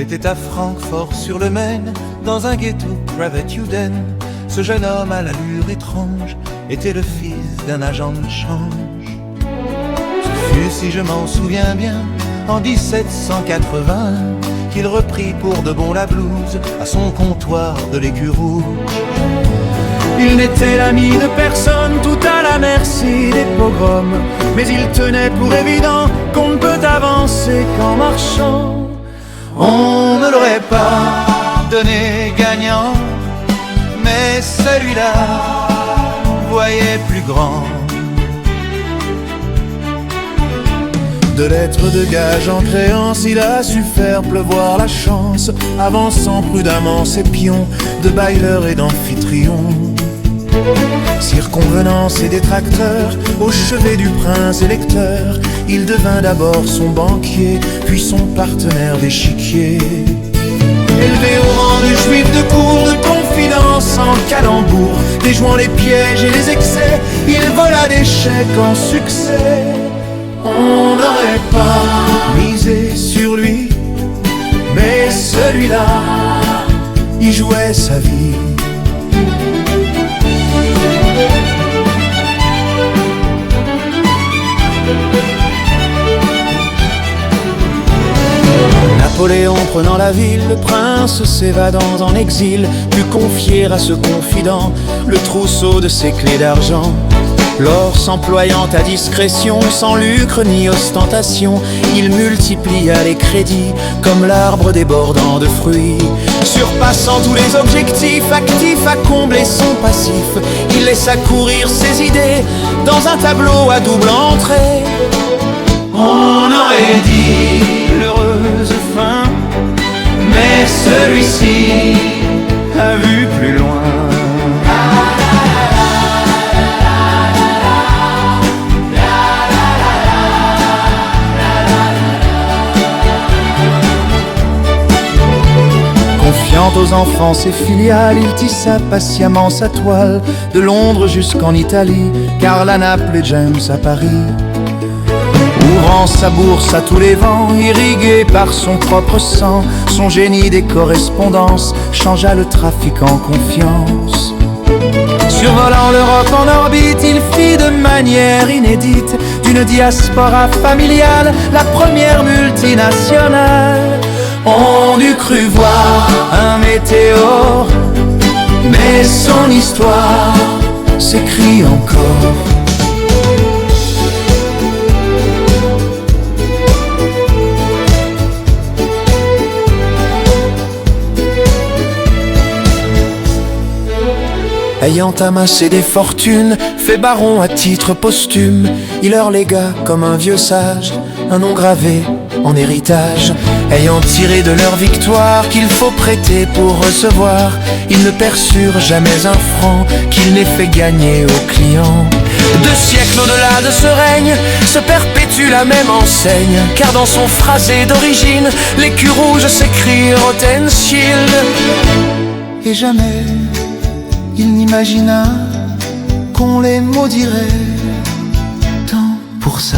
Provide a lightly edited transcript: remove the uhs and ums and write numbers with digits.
C'était à Francfort-sur-le-Main, dans un ghetto Kravat-Juden. Ce jeune homme à l'allure étrange était le fils d'un agent de change. Ce fut, si je m'en souviens bien, en 1780 qu'il reprit pour de bon la blouse à son comptoir de l'Écu Rouge. Il n'était l'ami de personne, tout à la merci des pogroms, mais il tenait pour évident qu'on ne peut avancer qu'en marchant. On ne l'aurait pas donné gagnant, mais celui-là voyait plus grand. De lettres de gage en créance, il a su faire pleuvoir la chance, avançant prudemment ses pions de bailleurs et d'amphitryon. Circonvenant ses détracteurs au chevet du prince électeur, il devint d'abord son banquier, puis son partenaire d'échiquier. Élevé au rang du juif de cour, de confidence en calembour, déjouant les pièges et les excès, il vola d'échec en succès. On n'aurait pas misé sur lui, mais celui-là y jouait sa vie. Napoléon prenant la ville, le prince s'évadant en exil, put confier à ce confident le trousseau de ses clés d'argent. L'or s'employant à discrétion, sans lucre ni ostentation, il multiplia les crédits comme l'arbre débordant de fruits. Surpassant tous les objectifs, actif à combler son passif, il laissa courir ses idées dans un tableau à double entrée. On aurait dit l'heureuse fin, mais celui-ci a vu plus loin. Confiant aux enfants ses filiales, il tissa patiemment sa toile, de Londres jusqu'en Italie, car à Naples et James à Paris. Ouvrant sa bourse à tous les vents, irrigué par son propre sang, son génie des correspondances changea le trafic en confiance. Survolant l'Europe en orbite, il fit de manière inédite d'une diaspora familiale la première multinationale. On eût cru voir un météore, mais son histoire s'écrit encore. Ayant amassé des fortunes, fait baron à titre posthume, il leur légua comme un vieux sage un nom gravé en héritage. Ayant tiré de leur victoire qu'il faut prêter pour recevoir, ils ne perçurent jamais un franc qu'il n'ait fait gagner aux clients. 2 siècles au-delà de ce règne se perpétue la même enseigne, car dans son phrasé d'origine, l'Écu Rouge s'écrit Rothschild. Et jamais il n'imagina qu'on les maudirait tant pour ça.